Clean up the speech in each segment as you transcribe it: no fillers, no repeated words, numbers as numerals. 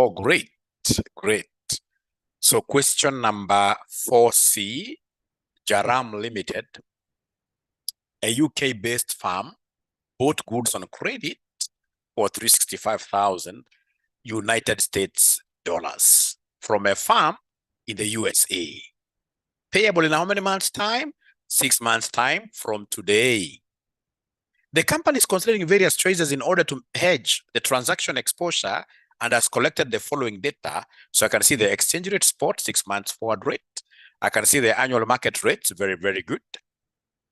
Oh, great, great. So question number 4C, Jaram Limited, a UK-based firm, bought goods on credit for 365,000 United States dollars from a firm in the USA. Payable in how many months' time? 6 months' time from today. The company is considering various choices in order to hedge the transaction exposure and has collected the following data. So I can see the exchange rate spot, 6 months forward rate. I can see the annual market rates, very, very good.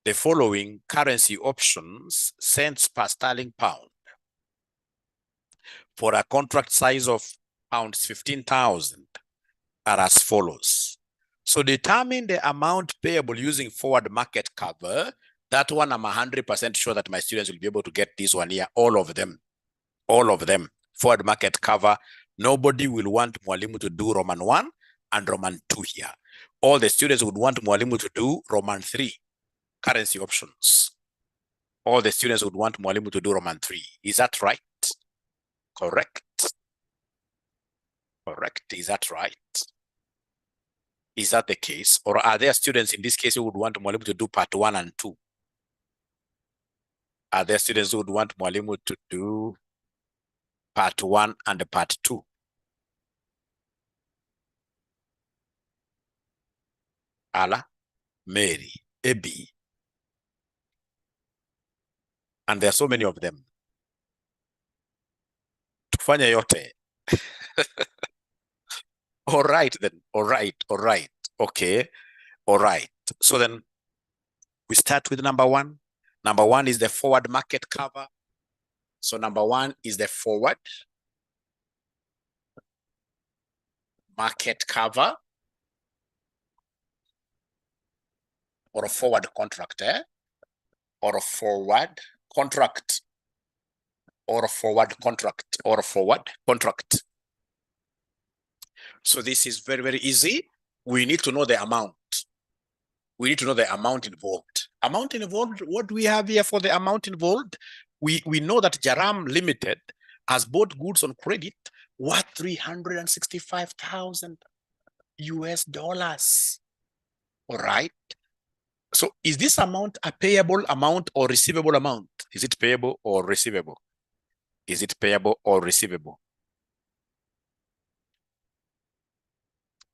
The following currency options, cents per sterling pound. For a contract size of pounds 15,000 are as follows. So determine the amount payable using forward market cover. That one I'm 100% sure that my students will be able to get this one here, all of them, forward market cover. Nobody will want Mwalimu to do Roman 1 and Roman 2 here. All the students would want Mwalimu to do Roman 3, currency options. All the students would want Mwalimu to do Roman 3. Is that right? Correct. Correct. Is that right? Is that the case? Or are there students in this case who would want Mwalimu to do part 1 and 2? Are there students who would want Mwalimu to do part 1 and part 2? Ala, Mary, Ebi. And there are so many of them. Tufanya yote. All right then. All right. Okay. All right. So then we start with number 1. Number 1 is the forward market cover. So number 1 is the forward market cover or a forward contract, or a forward contract, or a forward contract, or a forward contract. So this is very, very easy. We need to know the amount. We need to know the amount involved. Amount involved, what do we have here for the amount involved? We know that Jaram Limited has bought goods on credit worth 365,000 US dollars. All right. So is this amount a payable amount or receivable amount? Is it payable or receivable? Is it payable or receivable?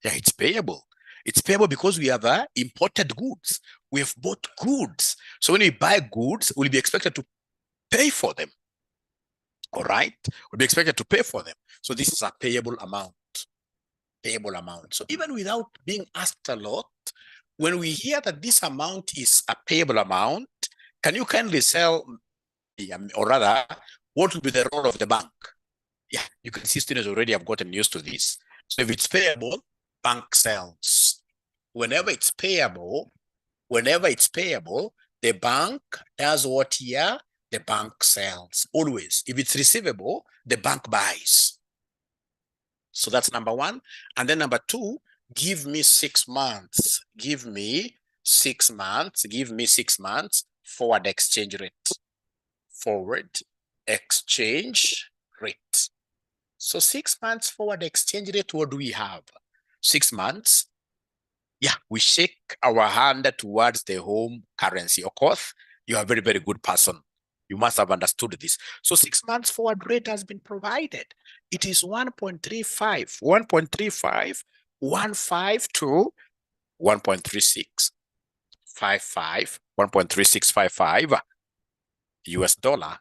Yeah, it's payable. It's payable because we have imported goods. We have bought goods. So when we buy goods, we'll be expected to pay for them. All right? We'll be expected to pay for them. So this is a payable amount. Payable amount. So even without being asked a lot, when we hear that this amount is a payable amount, can you kindly tell, or rather, what will be the role of the bank? Yeah, you can see students already have gotten used to this. So if it's payable, bank sells. Whenever it's payable, the bank does what here? The bank sells. Always. If it's receivable, the bank buys. So that's number 1. And then number 2, give me 6 months. Give me 6 months. Give me 6 months forward exchange rate. Forward exchange rate. So 6 months forward exchange rate, what do we have? 6 months. Yeah, we shake our hand towards the home currency. Of course, you are a very, very good person. You must have understood this. So 6 months forward rate has been provided. It is 1.35, 1.35, 152, 1.36, 55, 1.3655 US dollar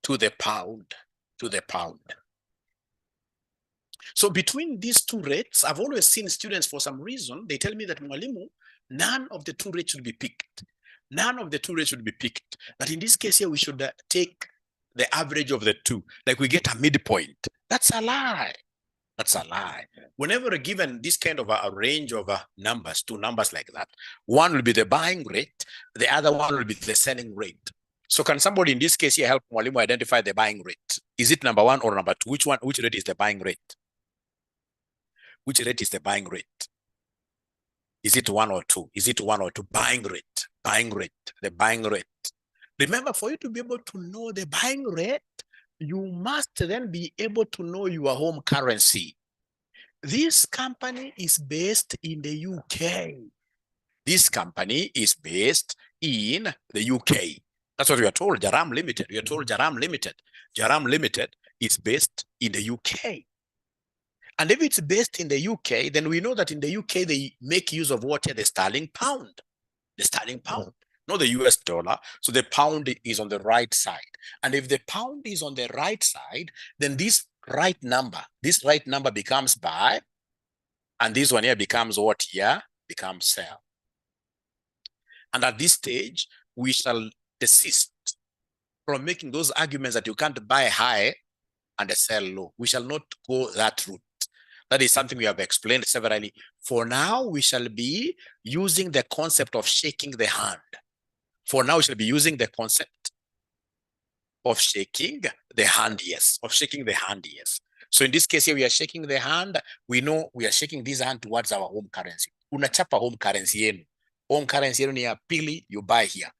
to the pound, So between these two rates, I've always seen students, for some reason, they tell me that Mwalimu, none of the two rates should be picked. None of the two rates should be picked. But in this case here, we should take the average of the two. Like we get a midpoint. That's a lie. That's a lie. Whenever we're given this kind of a range of numbers, 2 numbers like that, one will be the buying rate, the other one will be the selling rate. So can somebody in this case here help Mwalimu identify the buying rate? Is it number 1 or number 2? Which rate is the buying rate? Which rate is the buying rate? Is it 1 or 2? Is it 1 or 2? Buying rate, the buying rate. Remember, for you to be able to know the buying rate, you must then be able to know your home currency. This company is based in the UK. This company is based in the UK. That's what we are told, Jaram Limited. We are told Jaram Limited. Jaram Limited is based in the UK. And if it's based in the UK, then we know that in the UK, they make use of what? The sterling pound. The sterling pound, not the US dollar. So the pound is on the right side. And if the pound is on the right side, then this right number becomes buy, and this one here becomes what here? Becomes sell. And at this stage, we shall desist from making those arguments that you can't buy high and sell low. We shall not go that route. That is something we have explained severally. For now, we shall be using the concept of shaking the hand. For now, we shall be using the concept of shaking the hand, yes. Of shaking the hand, yes. So in this case here, we are shaking the hand. We know we are shaking this hand towards our home currency. Unachapa home currency yenu. Home currency yenu ni ya pili, you buy here.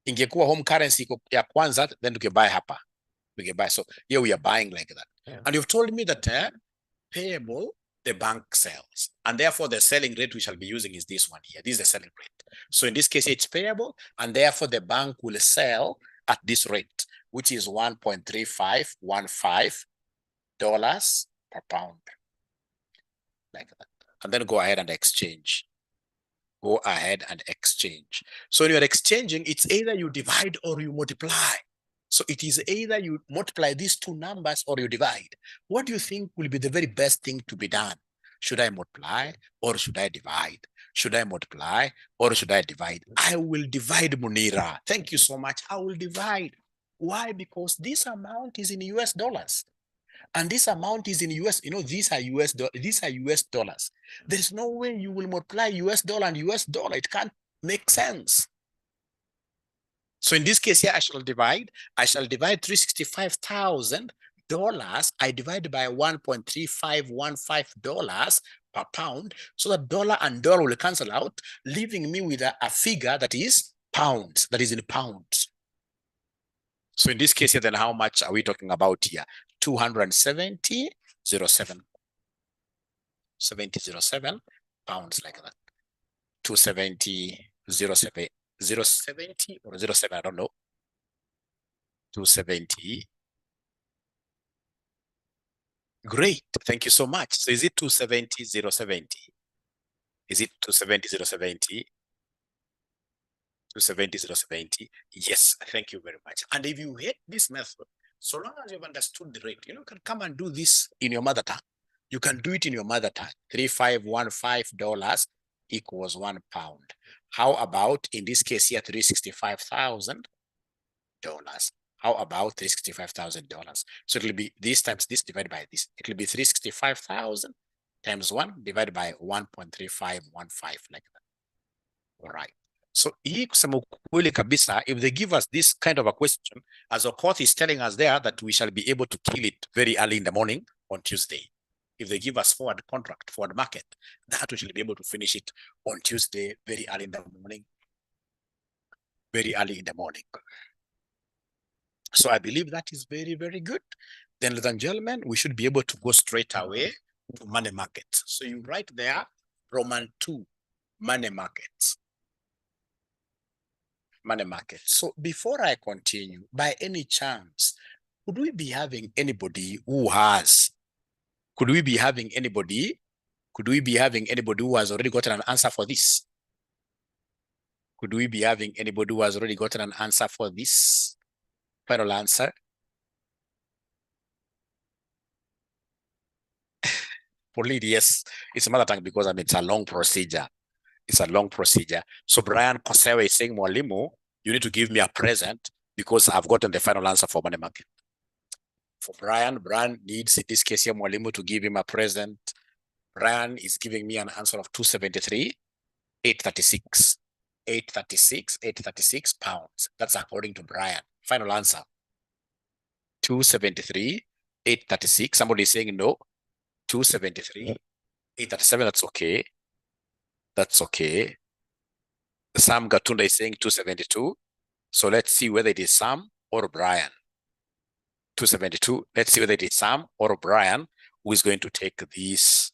Ingekuwa home currency ya kwanza, then you can buy hapa. We can buy. So here we are buying like that. Yeah. And you've told me that payable, the bank sells. And therefore the selling rate we shall be using is this one here. This is the selling rate. So in this case, it's payable, and therefore the bank will sell at this rate, which is $1.3515 per pound. Like that. And then go ahead and exchange. Go ahead and exchange. So when you're exchanging, it's either you divide or you multiply. So it is either you multiply these two numbers or you divide. What do you think will be the very best thing to be done? Should I multiply or should I divide? Should I multiply or should I divide? I will divide, Munira. Thank you so much. I will divide. Why? Because this amount is in US dollars. And this amount is in US, these are US dollars. There's no way you will multiply US dollar and US dollar. It can't make sense. So in this case here, I shall divide $365,000. I divide by $1.3515 per pound, so that dollar and dollar will cancel out, leaving me with a figure that is pounds, that is in pounds. So in this case here, then how much are we talking about here? 270.07. 70.07 pounds, like that. 270.07. 070 or 07, I don't know. 270. Great, thank you so much. So is it 270.070? Is it 270.070? 270.070? Yes, thank you very much. And if you hate this method, so long as you've understood the rate, you can come and do this in your mother tongue. You can do it in your mother tongue. $3,515 equals 1 pound. How about, in this case here, $365,000? How about $365,000? So it will be this times this divided by this. It will be 365,000 times 1 divided by 1.3515, like that. All right. So hii kusema ukweli kabisa, if they give us this kind of a question, as Okoth is telling us there that we shall be able to kill it very early in the morning on Tuesday. If they give us forward market, that we shall be able to finish it on Tuesday, very early in the morning. Very early in the morning. So I believe that is very, very good. Then, ladies and gentlemen, we should be able to go straight away to money markets. So you write there, Roman 2, money markets. Money markets. So before I continue, by any chance, could we be having anybody who has who has already gotten an answer for this? Could we be having anybody who has already gotten an answer for this? Final answer. For lead, yes, it's a mother tongue because it's a long procedure. It's a long procedure. So Brian Kosewe is saying, Mwalimu, you need to give me a present because I've gotten the final answer for money market. For Brian needs, in this case here, Mwalimu to give him a present. Brian is giving me an answer of 273,836. 836 pounds. That's according to Brian. Final answer. 273,836. Somebody is saying no. 273,837. That's okay. That's okay. Sam Gatunda is saying 272. So let's see whether it is Sam or Brian. 272. Let's see whether it is Sam or Brian who is going to take this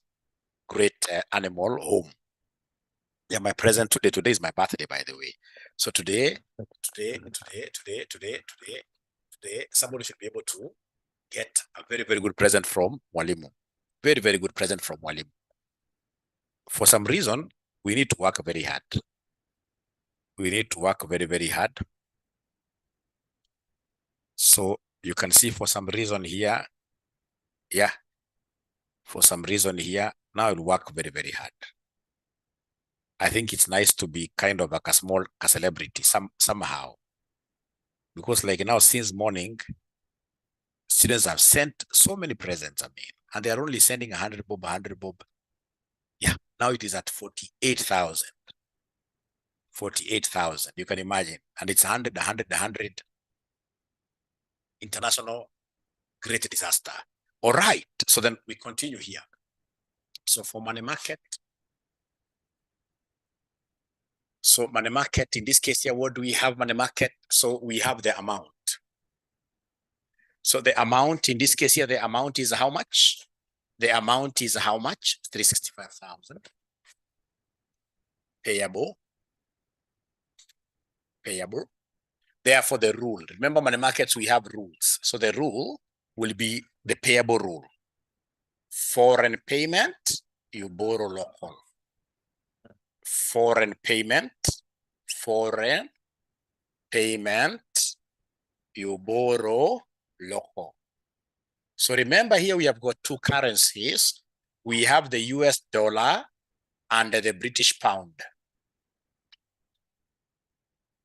great animal home. Yeah, my present today. Today is my birthday, by the way. So today, somebody should be able to get a very, very good present from Mwalimu. Very, very good present from Mwalimu. For some reason, we need to work very hard. We need to work very, very hard. So you can see for some reason here, yeah, for some reason here, now it'll work very, very hard. I think it's nice to be kind of like a celebrity somehow. Because like now since morning, students have sent so many presents, and they are only sending 100 bob, 100 bob. Yeah, now it is at 48,000. 48,000, you can imagine. And it's 100, 100, 100. International great disaster. All right, so then we continue here. So for money market, so money market, in this case here, what do we have money market? So we have the amount. So the amount, in this case here, the amount is how much? The amount is how much? 365,000. Payable. Payable. Therefore, the rule. Remember, money markets, we have rules. So the rule will be the payable rule. Foreign payment, you borrow local. Foreign payment, you borrow local. So remember here we have got two currencies. We have the US dollar and the British pound.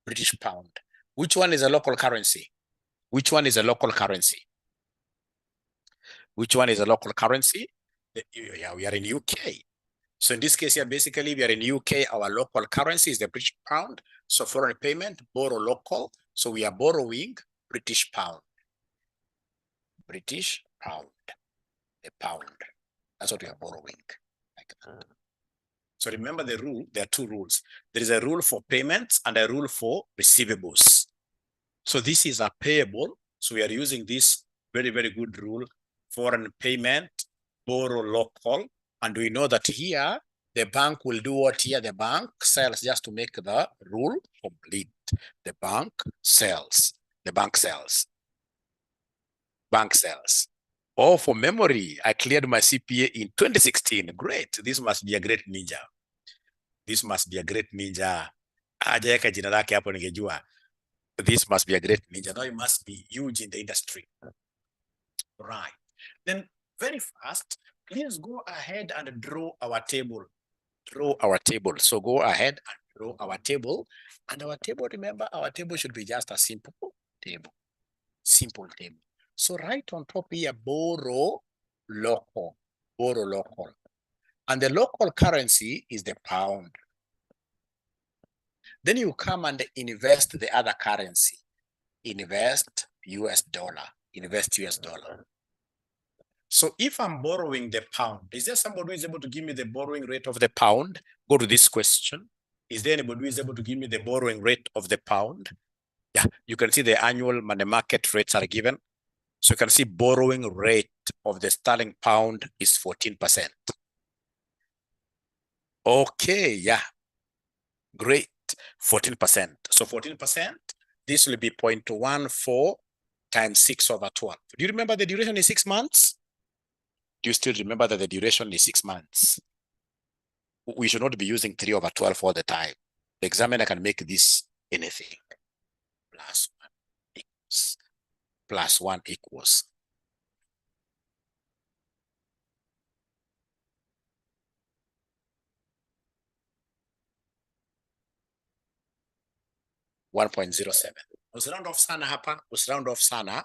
British pound. Which one is a local currency? Which one is a local currency? Which one is a local currency? Yeah, we are in UK. So in this case here, basically we are in UK, our local currency is the British pound. So foreign payment, borrow local. So we are borrowing British pound. British pound, the pound. That's what we are borrowing. Like that. So remember the rule, there are two rules. There is a rule for payments and a rule for receivables. So this is a payable. So we are using this very, very good rule, foreign payment, borrow local. And we know that here, the bank will do what here? The bank sells, just to make the rule complete. The bank sells. The bank sells. Bank sells. Oh, for memory, I cleared my CPA in 2016. Great. This must be a great ninja. This must be a great ninja. Ajaweka jina lake hapo ningejua. This must be a great ninja. Now it must be huge in the industry. Right. Then very fast, please go ahead and draw our table. Draw our table. So go ahead and draw our table. And our table, remember, our table should be just a simple table. Simple table. So right on top here, borrow local. Borrow local. And the local currency is the pound. Then you come and invest the other currency. Invest US dollar. Invest US dollar. So if I'm borrowing the pound, is there somebody who is able to give me the borrowing rate of the pound? Go to this question. Is there anybody who is able to give me the borrowing rate of the pound? Yeah, you can see the annual money market rates are given. So you can see borrowing rate of the sterling pound is 14%. Okay, yeah, great, 14%. So 14%, this will be 0.14 times 6/12. Do you remember the duration is 6 months? Do you still remember that the duration is 6 months? We should not be using 3/12 all the time. The examiner can make this anything. Plus 1 equals. $1.07. Usiround off sana hapa, usiround off sana.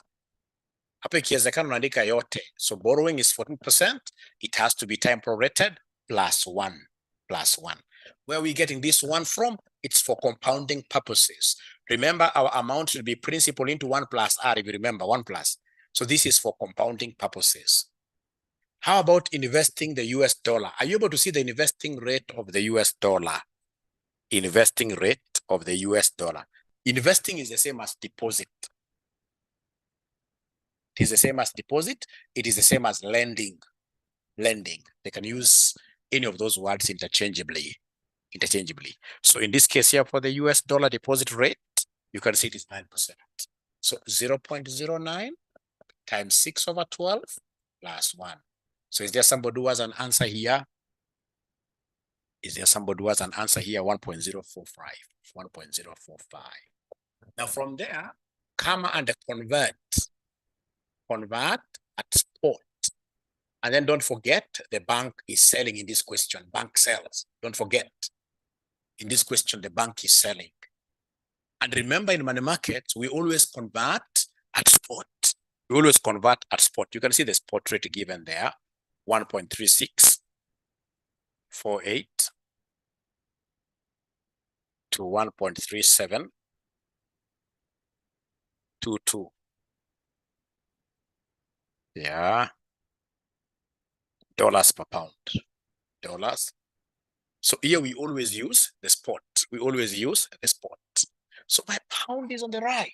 Hapa ikiwezekana unaandika yote. So borrowing is 14%. It has to be time prorated plus 1. Plus 1. Where are we getting this one from? It's for compounding purposes. Remember, our amount should be principal into 1 plus R, if you remember, 1 plus. So this is for compounding purposes. How about investing the US dollar? Are you able to see the investing rate of the US dollar? Investing rate of the US dollar. Investing is the same as deposit. It is the same as deposit. It is the same as lending. Lending. They can use any of those words interchangeably. So in this case here, for the US dollar deposit rate, you can see it is 9%. So 0.09 times 6/12 plus 1. So is there somebody who has an answer here? Is there somebody who has an answer here? 1.045. 1.045. Now from there, come and convert. Convert at spot. And then don't forget, the bank is selling in this question. Bank sells. Don't forget. In this question, the bank is selling. And remember, in money markets, we always convert at spot. We always convert at spot. You can see the spot rate given there, 1.3648 to 1.3722. Yeah. Dollars per pound. Dollars. So here we always use the spot. We always use the spot. So my pound is on the right.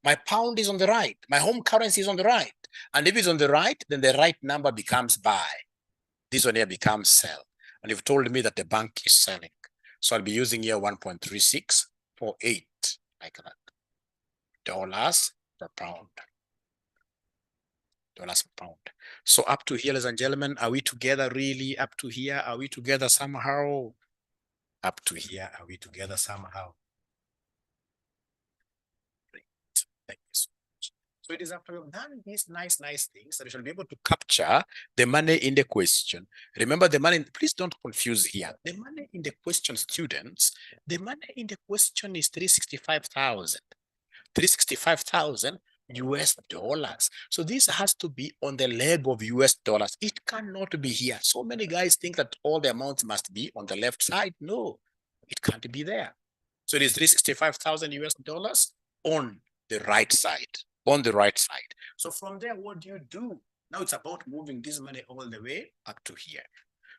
My pound is on the right. My home currency is on the right. And if it's on the right, then the right number becomes buy. This one here becomes sell. And you've told me that the bank is selling. So I'll be using here 1.3648, like that. Dollars per pound. Dollars per pound. So up to here, ladies and gentlemen, are we together really? Up to here, are we together somehow? Up to here, are we together somehow? Great. Thank you so much. So it is after we've done these nice things that we shall be able to capture the money in the question. Remember the money, please don't confuse here. The money in the question, students, the money in the question is 365,000. 365,000 US dollars. So this has to be on the leg of US dollars. It cannot be here. So many guys think that all the amounts must be on the left side. No, it can't be there. So it is 365,000 US dollars on the right side. On the right side. So from there, what do? Now it's about moving this money all the way up to here.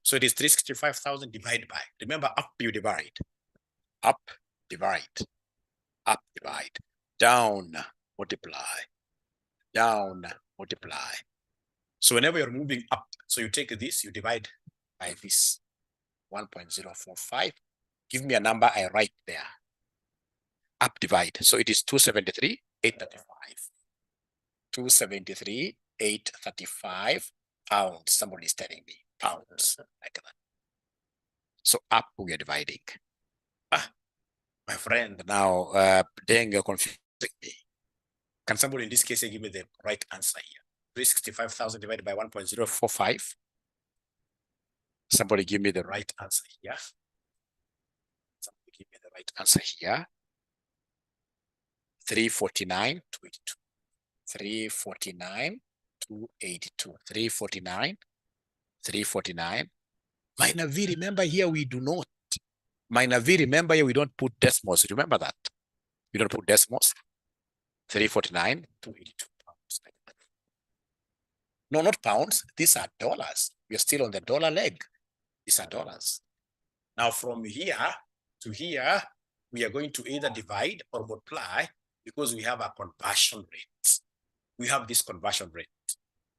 So it is 365,000 divided by. Remember, up you divide. Up, divide. Up, divide. Down, multiply. Down, multiply. So whenever you're moving up, so you take this, you divide by this 1.045. Give me a number I write there. Up, divide. So it is 273,835. 273,835 pounds. Somebody is telling me pounds, like that. So up we are dividing. My friend, now then you're confusing me. Can somebody in this case give me the right answer here? 365,000 divided by 1.045. Somebody give me the right answer here. Somebody give me the right answer here. 349,282. 349,282. 349. Minor V, remember here we do not. Minor V, remember here we don't put decimals. Remember that. We don't put decimals. 349,282 pounds. No, not pounds. These are dollars. We are still on the dollar leg. These are dollars. Now from here to here, we are going to either divide or multiply because we have a conversion rate. We have this conversion rate.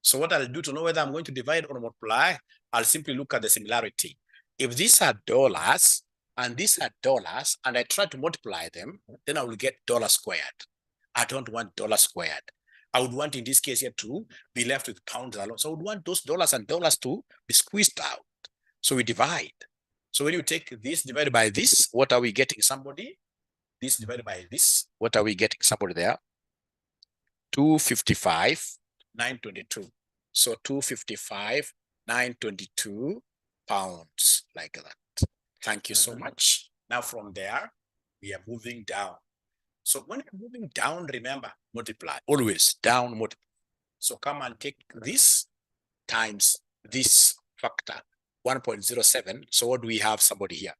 So what I'll do to know whether I'm going to divide or multiply, I'll simply look at the similarity. If these are dollars and these are dollars and I try to multiply them, then I will get dollar squared. I don't want dollar squared. I would want in this case here to be left with pounds alone. So I would want those dollars and dollars to be squeezed out. So we divide. So when you take this divided by this, what are we getting somebody? This divided by this, what are we getting somebody there? 255,922. So 255,922 pounds, like that. Thank you so much. Now from there, we are moving down. So when you're moving down, remember, multiply, always down, multiply. So come and take this times this factor, 1.07. So what do we have somebody here?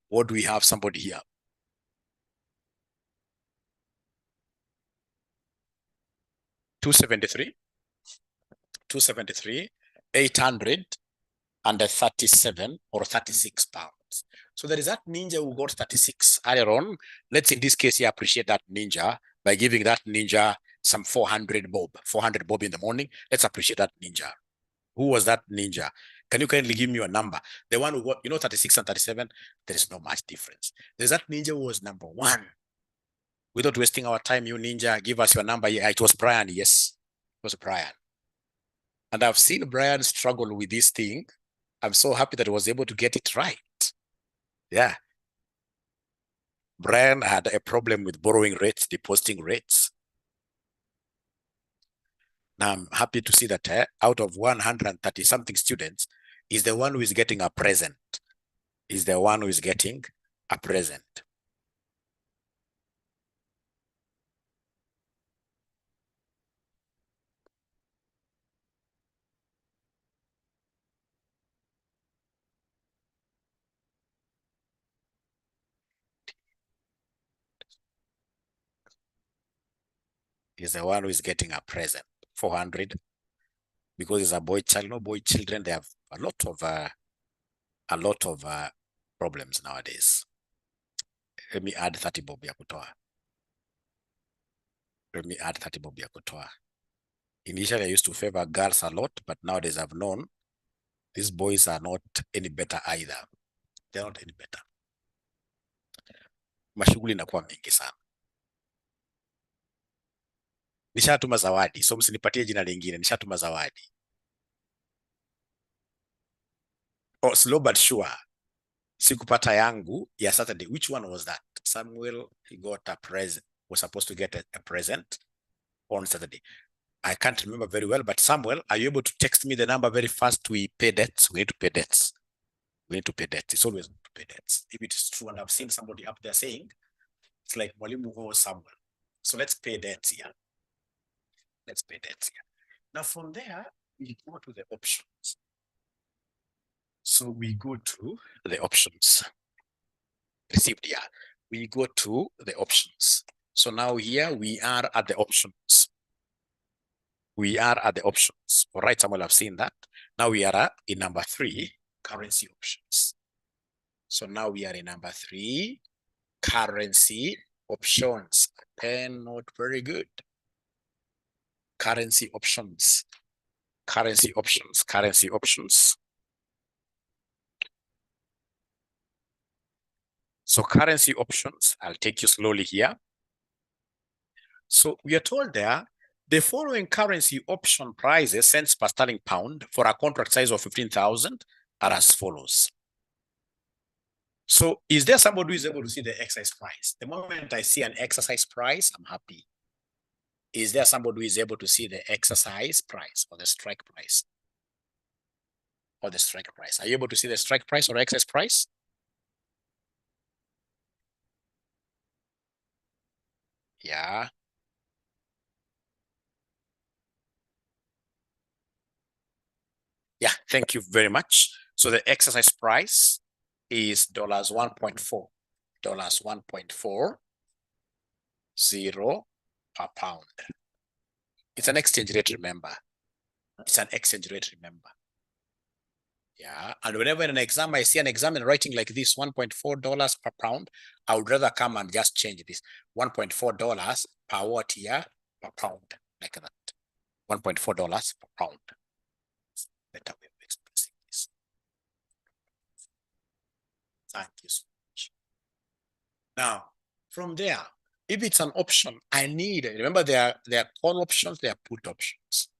What do we have somebody here? 273, 837 or 36 pounds. So there is that ninja who got 36 earlier on. Let's in this case here appreciate that ninja by giving that ninja some 400 bob in the morning. Let's appreciate that ninja. Who was that ninja? Can you kindly give me your number? The one who got, 36 and 37, there is no much difference. There's that ninja who was number one. Without wasting our time, you ninja, give us your number. Yeah, it was Brian, yes. It was Brian. And I've seen Brian struggle with this thing. I'm so happy that he was able to get it right. Yeah. Brian had a problem with borrowing rates, depositing rates. Now I'm happy to see that out of 130 something students, is the one who is getting a present. Is the one who is getting a present. Is the one who is getting a present. 400, because it's a boy child. No, boy children, they have a lot of problems nowadays. Let me add 30 bob ya kutoa. Let me add 30 bob ya kutoa. Initially, I used to favor girls a lot, but nowadays I've known these boys are not any better either. They're not any better. Mashughuli inakuwa mingi sana. Nishatuma zawadi, so msinipatie jina lingine. Nishatuma zawadi. Oh, slow but sure. Sikupata yangu ya Saturday. Which one was that? Samuel, he got a present. Was supposed to get a present on Saturday. I can't remember very well, but Samuel, are you able to text me the number very fast? We pay debts. We need to pay debts. We need to pay debts. It's always good to pay debts. If it is true, and I've seen somebody up there saying, it's like Mwalimu or Samuel. So let's pay debts here. Let's pay debts here. Now from there, we go to the options. So we go to the options. Received here. We go to the options. So now here we are at the options. We are at the options. All right, Samuel, I've seen that. Now we are in number 3, currency options. So now we are in number 3, currency options. Pen note, very good. Currency options. Currency options. Currency options. So currency options, I'll take you slowly here. So we are told there, the following currency option prices cents per sterling pound for a contract size of 15,000 are as follows. So is there somebody who is able to see the exercise price? The moment I see an exercise price, I'm happy. Is there somebody who is able to see the exercise price or the strike price? Or the strike price? Are you able to see the strike price or exercise price? Yeah. Yeah, thank you very much. So the exercise price is $1.4. $1.40 per pound. It's an exchange rate, remember. It's an exchange rate, remember. Yeah, and whenever in an exam, I see an examiner writing like this, $1.4 per pound, I would rather come and just change this. $1.4 per what here? Per pound, like that. $1.4 per pound. Better way of expressing this. Thank you so much. Now, from there, if it's an option, I need, remember there are call options, there are put options.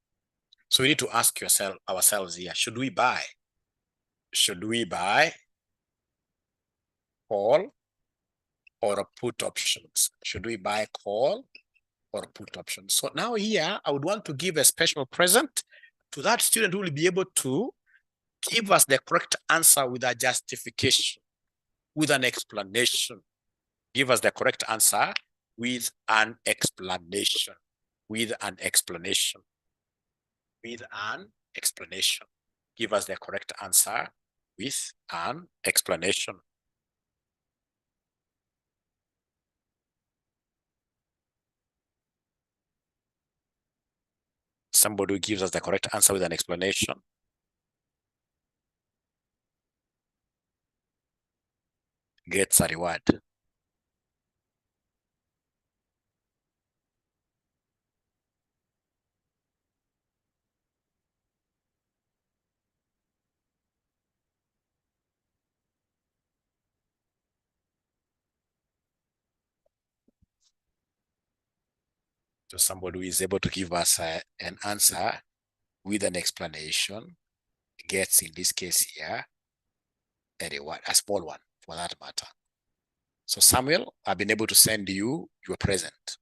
So we need to ask ourselves here, should we buy? Should we buy call or put options? Should we buy call or put options? So now here, I would want to give a special present to that student who will be able to give us the correct answer with a justification, with an explanation. Give us the correct answer with an explanation, with an explanation, with an explanation. Give us the correct answer with an explanation. Somebody who gives us the correct answer with an explanation gets a reward. So somebody who is able to give us an answer with an explanation gets, in this case here, a reward, a small one for that matter. So Samuel, I've been able to send you your present.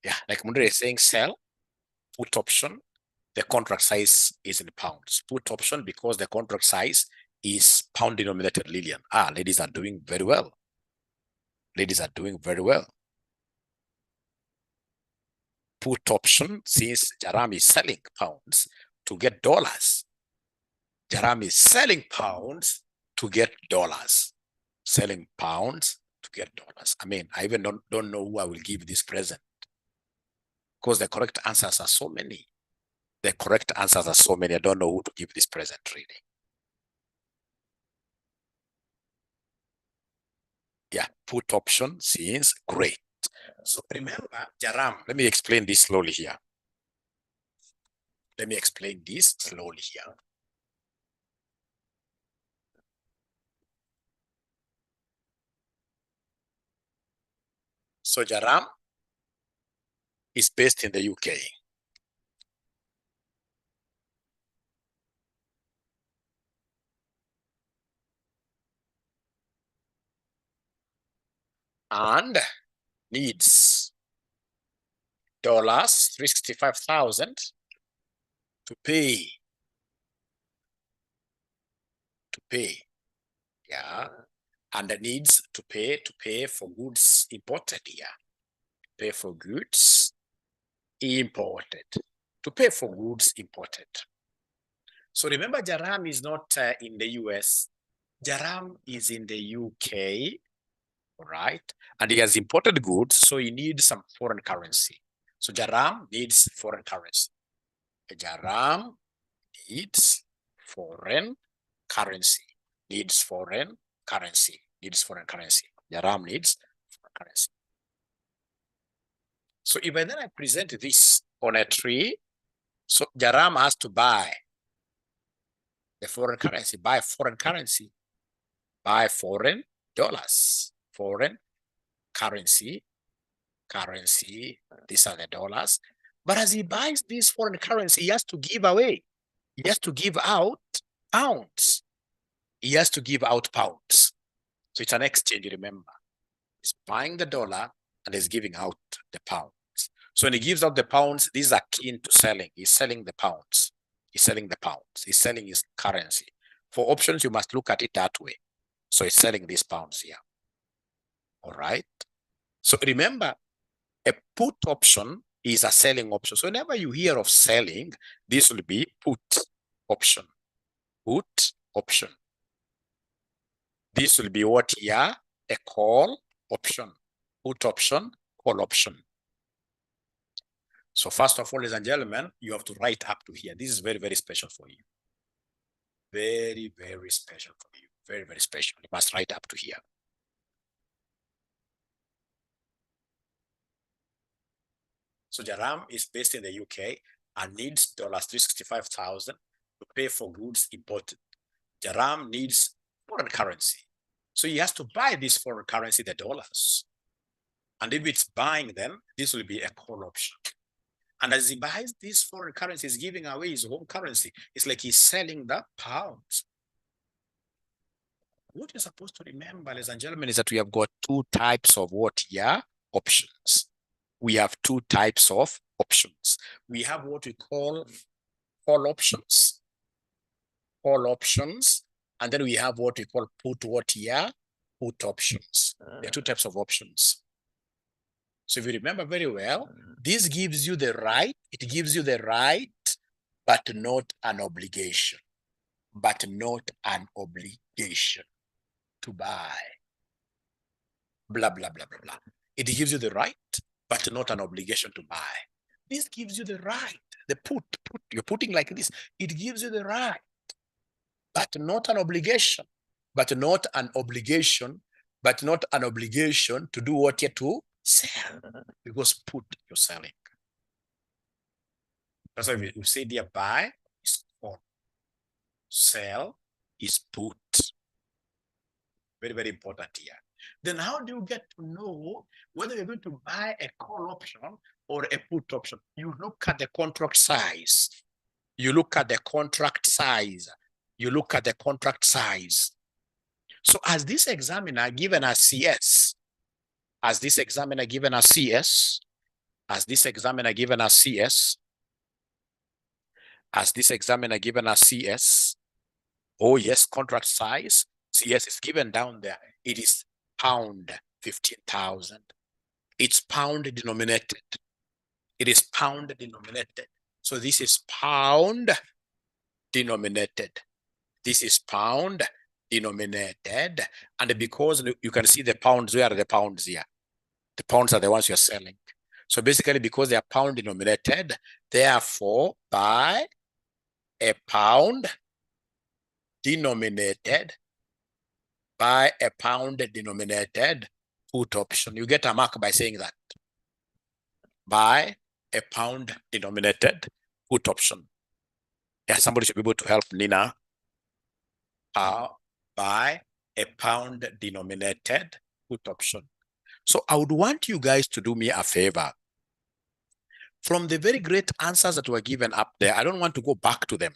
Yeah, like Mundre is saying, sell, put option, the contract size is in pounds. Put option because the contract size is pound denominated, Lillian. Ladies are doing very well. Ladies are doing very well. Put option, since Jaram is selling pounds to get dollars. Jaram is selling pounds to get dollars. Selling pounds to get dollars. I mean, I even don't know who I will give this present, because the correct answers are so many. The correct answers are so many. I don't know who to give this present, really. Yeah, put option seems great. So remember, Jaram, let me explain this slowly here. Let me explain this slowly here. So Jaram is based in the UK. And needs dollars 365,000 to pay. Yeah. And needs to pay for goods imported here. Pay for goods imported. To pay for goods imported. So remember, Jaram is not in the US. Jaram is in the UK, right? And he has imported goods, so he needs some foreign currency. So Jaram needs foreign currency. Jaram needs foreign currency. Needs foreign currency. Needs foreign currency. Jaram needs foreign currency. So if I then I present this on a tree, so Jaram has to buy the foreign currency, buy foreign currency, buy foreign dollars, foreign currency, these are the dollars. But as he buys this foreign currency, he has to give away. He has to give out pounds. He has to give out pounds. So it's an exchange, remember. He's buying the dollar and he's giving out the pounds. So when he gives out the pounds, these are akin to selling. He's selling the pounds. He's selling the pounds. He's selling his currency. For options, you must look at it that way. So he's selling these pounds here. All right. So remember, a put option is a selling option. So whenever you hear of selling, this will be put option. Put option. This will be what here? A call option. Put option, call option. So first of all, ladies and gentlemen, you have to write up to here. This is very, very special for you. Very, very special for you. Very, very special. You must write up to here. So Jaram is based in the UK and needs $365,000 to pay for goods imported. Jaram needs foreign currency. So he has to buy this foreign currency, the dollars. And if it's buying them, this will be a call option. And as he buys this foreign currency, he's giving away his home currency. It's like he's selling the pounds. What you're supposed to remember, ladies and gentlemen, is that we have got two types of what here? Options. We have two types of options. We have what we call call options. Call options. And then we have what we call put what here? Put options. There are two types of options. So if you remember very well, this gives you the right, it gives you the right, but not an obligation. But not an obligation to buy. Blah, blah, blah, blah, blah. It gives you the right, but not an obligation to buy. This gives you the right. The put, you're putting like this. It gives you the right, but not an obligation. But not an obligation, but not an obligation to do what you to Sell, because put you're selling. That's why we say there buy is call, sell is put. Very, very important here. Then how do you get to know whether you're going to buy a call option or a put option? You look at the contract size. You look at the contract size. You look at the contract size. So as this examiner given a CS, as this examiner given a CS, as this examiner given a CS, as this examiner given a CS, oh yes, contract size, CS is given down there. It is pound 15,000. It's pound denominated. It is pound denominated. So this is pound denominated. This is pound denominated. And because you can see the pounds, where are the pounds here? The pounds are the ones you're selling. So basically, because they are pound denominated, therefore, buy a pound denominated, buy a pound denominated put option. You get a mark by saying that. Buy a pound denominated put option. Yeah, somebody should be able to help Nina. Buy a pound denominated put option. So I would want you guys to do me a favor. From the very great answers that were given up there, I don't want to go back to them.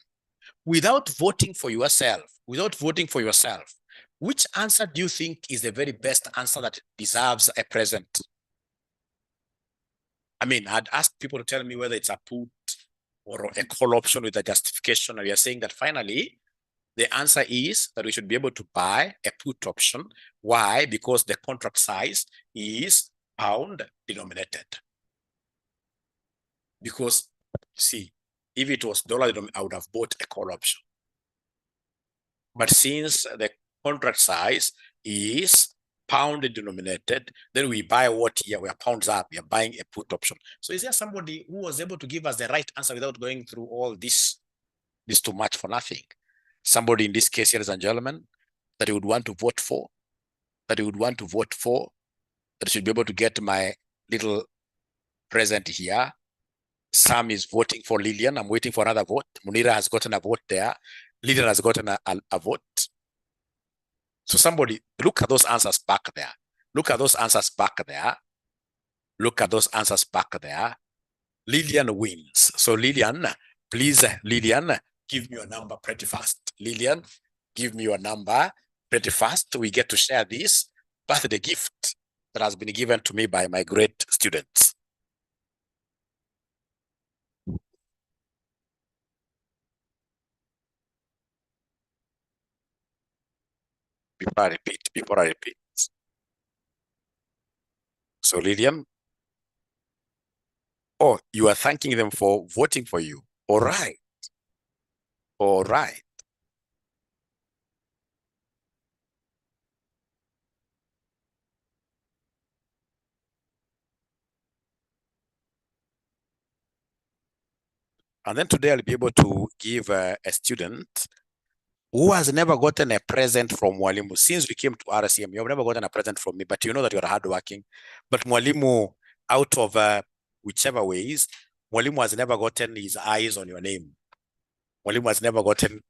Without voting for yourself, which answer do you think is the very best answer that deserves a present? I mean, I'd asked people to tell me whether it's a put or a call option with a justification. And we are saying that finally, the answer is that we should be able to buy a put option. Why? Because the contract size is pound denominated. Because, see, if it was dollar, I would have bought a call option. But since the contract size is pound denominated, then we buy what here, where pounds are, we are buying a put option. So is there somebody who was able to give us the right answer without going through all this too much for nothing? Somebody in this case, ladies and gentlemen, that you would want to vote for, that should be able to get my little present here. Sam is voting for Lillian. I'm waiting for another vote. Munira has gotten a vote there. Lillian has gotten a vote. So somebody, look at those answers back there. Look at those answers back there. Look at those answers back there. Lillian wins. So Lillian, please, Lillian, give me your number pretty fast. Lillian, give me your number pretty fast. We get to share this birthday gift that has been given to me by my great students. Before I repeat. So Lillian, oh, you are thanking them for voting for you. All right. All right. And then today I'll be able to give a student who has never gotten a present from Mwalimu. Since we came to RCM, you have never gotten a present from me, but you know that you're hardworking. But Mwalimu, out of whichever ways, Mwalimu has never gotten his eyes on your name. Mwalimu has never gotten,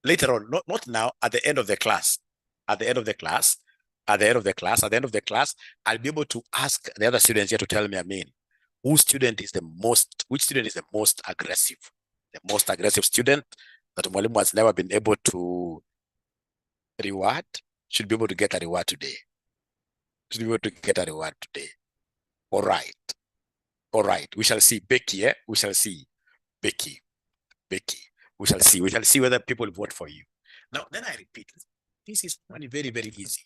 later on, not now, at the end of the class. At the end of the class, I'll be able to ask the other students here to tell me, I mean, which student is the most aggressive? The most aggressive student that Mwalimu has never been able to reward should be able to get a reward today. All right. All right. We shall see Becky. We shall see Becky. We shall see whether people vote for you. Now, then I repeat, this is very, very easy.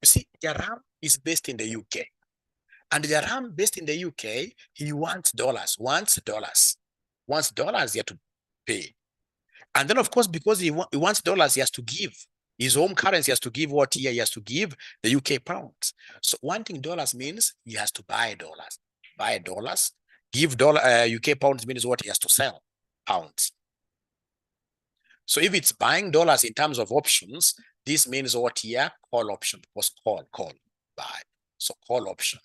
You see, Jaram is based in the UK. And Jaram based in the UK, he wants dollars here to pay. And then, of course, because he wants dollars, he has to give his home currency, has to give what year? He has to give the UK pounds. So wanting dollars means he has to buy dollars. Give UK pounds means what? He has to sell pounds. So if it's buying dollars in terms of options, this means what here? Call option was call, buy. So call option.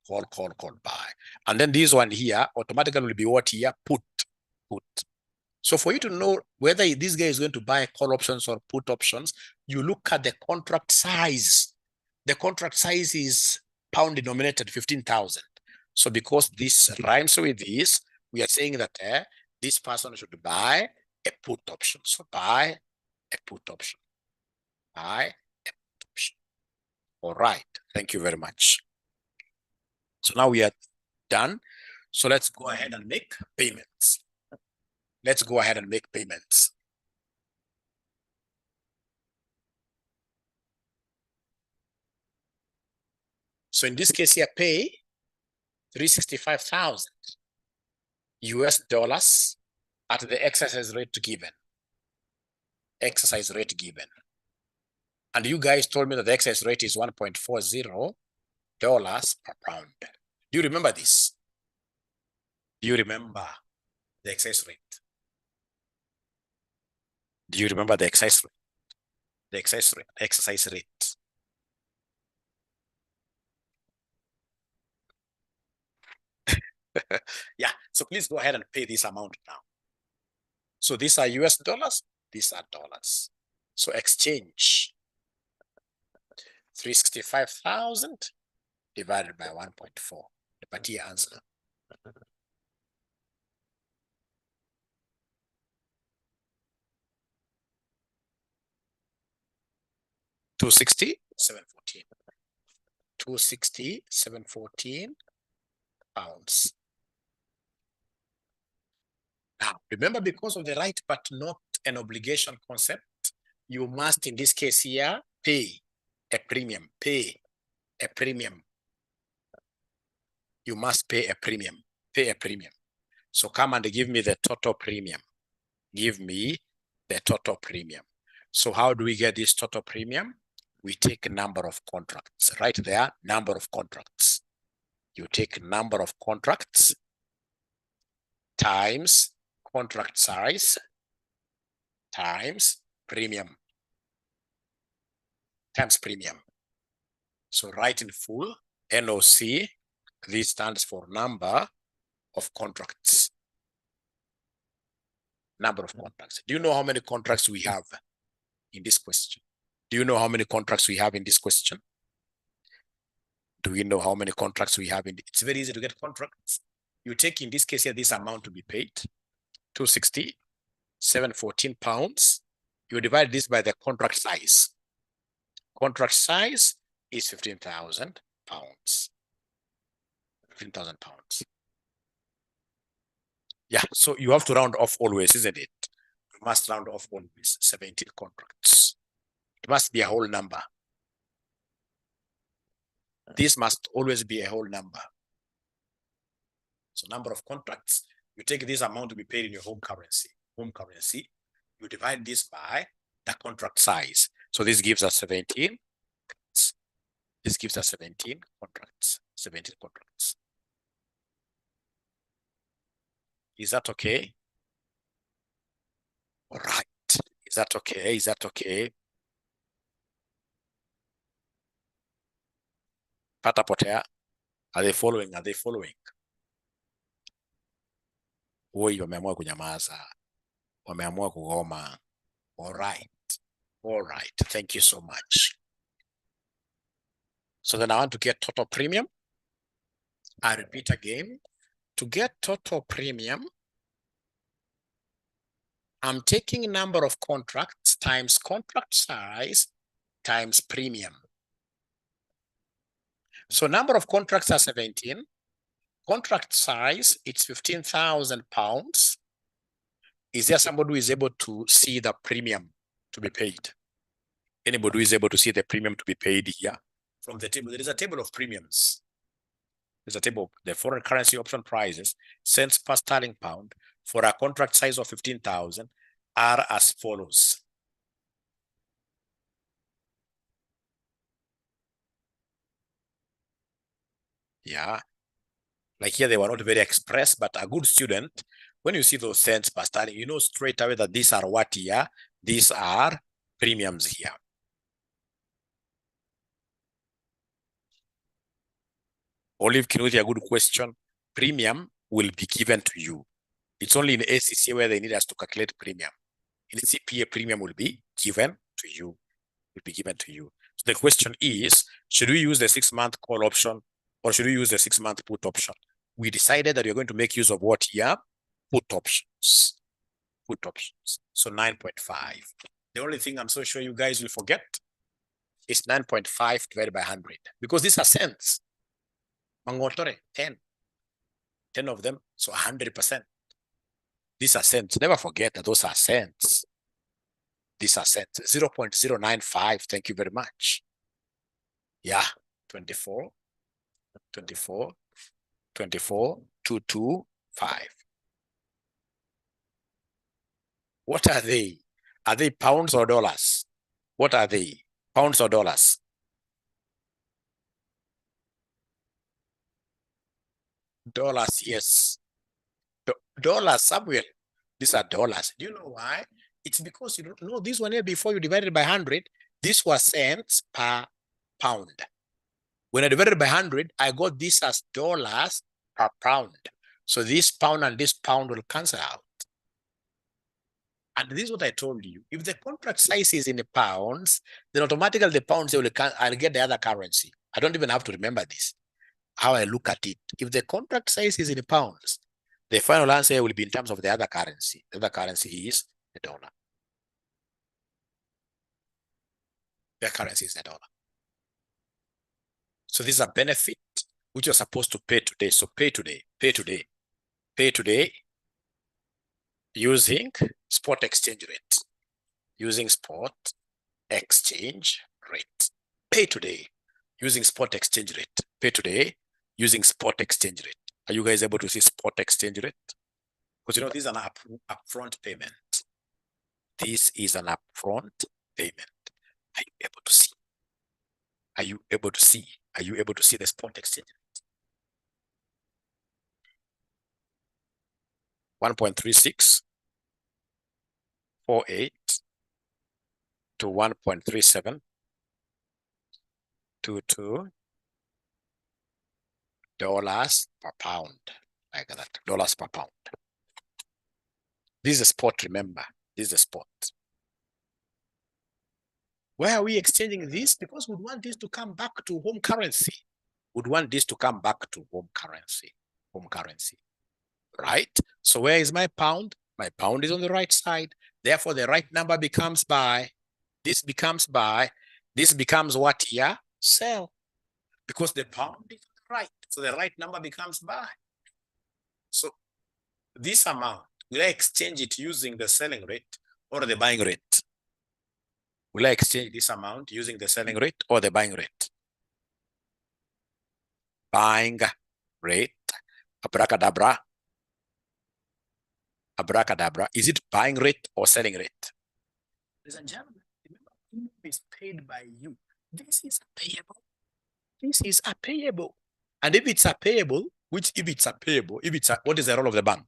call, buy. And then this one here automatically will be what here? Put. So for you to know whether this guy is going to buy call options or put options, you look at the contract size. The contract size is pound denominated 15,000. So because this rhymes with this, we are saying that this person should buy a put option. So buy a put option. Buy a put option. All right. Thank you very much. So now we are done. So let's go ahead and make payments. Let's go ahead and make payments. So in this case here, pay 365,000 US dollars at the exercise rate given. Exercise rate given. And you guys told me that the exercise rate is $1.40 per pound. Do you remember this? Do you remember the exercise rate? Do you remember the exercise rate? The exercise rate. Yeah, so please go ahead and pay this amount now. So these are US dollars, these are dollars. So exchange 365,000 divided by 1.4. The party answer. $260,714. $260,714 pounds. Now, remember, because of the right but not an obligation concept, you must, in this case here, pay a premium. Pay a premium. You must pay a premium. Pay a premium. So come and give me the total premium. Give me the total premium. So how do we get this total premium? We take number of contracts. Right there, number of contracts. You take number of contracts times contract size times premium. Times premium. So write in full, NOC, this stands for number of contracts. Number of contracts. Do you know how many contracts we have in this question? Do you know how many contracts we have in this question? Do we know how many contracts we have in it's very easy to get contracts. You take, in this case here, this amount to be paid, 260,714 pounds. You divide this by the contract size. Contract size is 15,000 pounds. 15,000 pounds. Yeah, so you have to round off always, isn't it? You must round off always. 17 contracts. It must be a whole number. This must always be a whole number. So number of contracts, you take this amount to be paid in your home currency. Home currency, you divide this by the contract size. So this gives us 17. This gives us 17 contracts. 17 contracts. Is that okay? All right. Is that okay? Is that okay? Pata potea. Are they following? Are they following? Woi, wameamua kunyamaza. Wameamua kugoma. All right. All right. Thank you so much. So then I want to get total premium. I repeat again. To get total premium, I'm taking number of contracts times contract size times premium. So number of contracts are 17. Contract size, it's 15,000 pounds. Is there somebody who is able to see the premium to be paid? Anybody who is able to see the premium to be paid here? From the table, there is a table of premiums. There's a table, the foreign currency option prices, cents per sterling pound for a contract size of 15,000 are as follows. Yeah. Like here, they were not very expressed, but a good student, when you see those cents per sterling, you know straight away that these are what here? These are premiums here. Olive Kinuthi, a good question. Premium will be given to you. It's only in ACCA where they need us to calculate premium. In CPA, premium will be given to you. Will be given to you. So the question is, should we use the 6-month call option or should we use the 6-month put option? We decided that we're going to make use of what here? Put options. Put options. So 9.5. The only thing I'm so sure you guys will forget is 9.5 divided by 100 because these are cents. Mangotore, 10. 10 of them, so 100%. These are cents. Never forget that those are cents. These are cents. 0.095. Thank you very much. Yeah, 24, 24, 24, 225. What are they? Are they pounds or dollars? What are they? Pounds or dollars? Dollars, yes. Dollars, Samuel. These are dollars. Do you know why? It's because you don't know this one here before you divided by 100. This was cents per pound. When I divided by 100, I got this as dollars per pound. So this pound and this pound will cancel out. And this is what I told you. If the contract size is in pounds, then automatically the pounds will I'll get the other currency. I don't even have to remember this. How I look at it. If the contract size is in pounds, the final answer will be in terms of the other currency. The other currency is the dollar. The currency is the dollar. So this is a benefit which you're supposed to pay today. So pay today, pay today, pay today using spot exchange rate. Using spot exchange rate. Pay today using spot exchange rate. Pay today using spot exchange rate. Are you guys able to see spot exchange rate? Because you know, this is an upfront payment. This is an upfront payment. Are you able to see? Are you able to see? Are you able to see the spot exchange rate? 1.3648 to 1.3722 dollars per pound, like that, dollars per pound. This is a spot, remember, this is a spot. Why are we exchanging this? Because we want this to come back to home currency. We'd want this to come back to home currency, right? So where is my pound? My pound is on the right side. Therefore, the right number becomes buy. This becomes buy. This becomes what here? Sell. Because the pound is on the right. So the right number becomes buy. So this amount, will I exchange it using the selling rate or the buying rate? Will I exchange this amount using the selling rate or the buying rate? Buying rate. Abracadabra. Abracadabra. Is it buying rate or selling rate? Ladies and gentlemen, remember, it is paid by you. This is a payable. This is a payable. And if it's a payable, what is the role of the bank?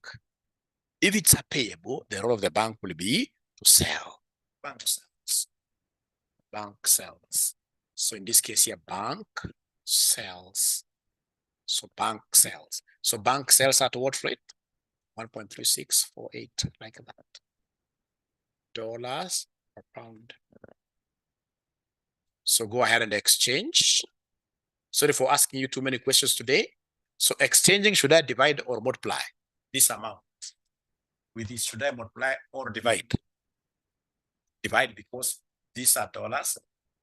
If it's a payable, the role of the bank will be to sell. Bank sells. Bank sells. So in this case here, bank sells. So bank sells. So bank sells at what rate? 1.3648, like that. Dollars per pound. So go ahead and exchange. Sorry for asking you too many questions today. So exchanging, should I divide or multiply this amount with this? Should I multiply or divide? Divide, because these are dollars